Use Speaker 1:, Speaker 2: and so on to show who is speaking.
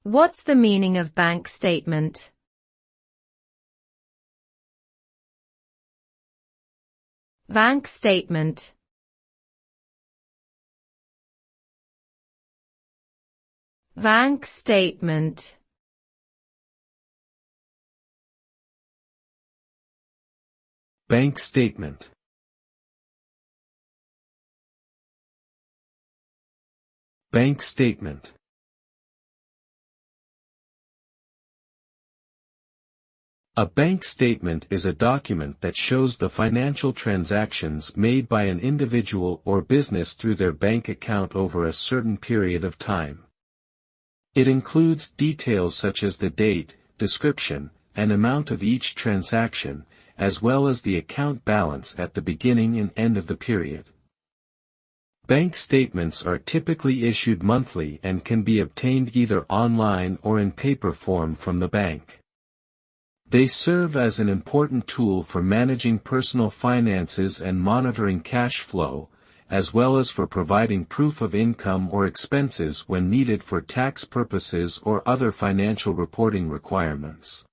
Speaker 1: What's the meaning of bank statement? Bank statement. Bank statement.
Speaker 2: Bank statement. Bank statement. A bank statement is a document that shows the financial transactions made by an individual or business through their bank account over a certain period of time. It includes details such as the date, description, and amount of each transaction, as well as the account balance at the beginning and end of the period. Bank statements are typically issued monthly and can be obtained either online or in paper form from the bank. They serve as an important tool for managing personal finances and monitoring cash flow, as well as for providing proof of income or expenses when needed for tax purposes or other financial reporting requirements.